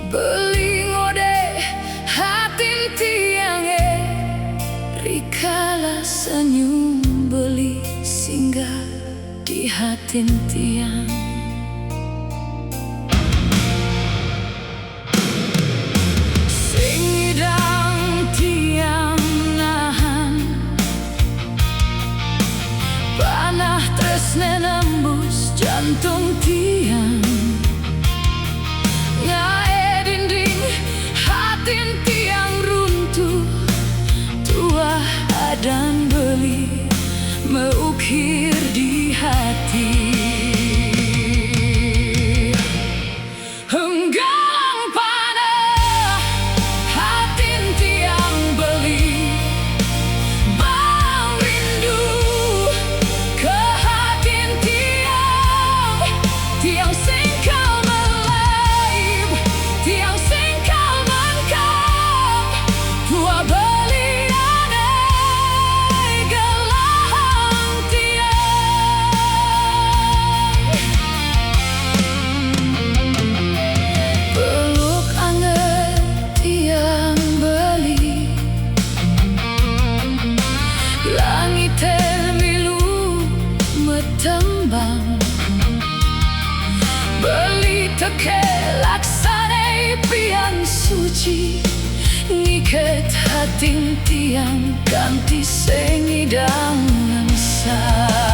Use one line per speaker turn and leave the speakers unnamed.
Beli ngode hatin tiange, rikala senyum beli singgah di hatin tiang. Sing idang tiang nahan, panah tresne nembus jantung tiang. Dan beli mengukir di hati. Enggang panah hatin tiang beli, bang rindu ke hatin tiang. Tiang singkal melaib, tiang singkal mengkam, tua beli teke laksane pian suci, ngiket hatin tiang ganti sing idang sa.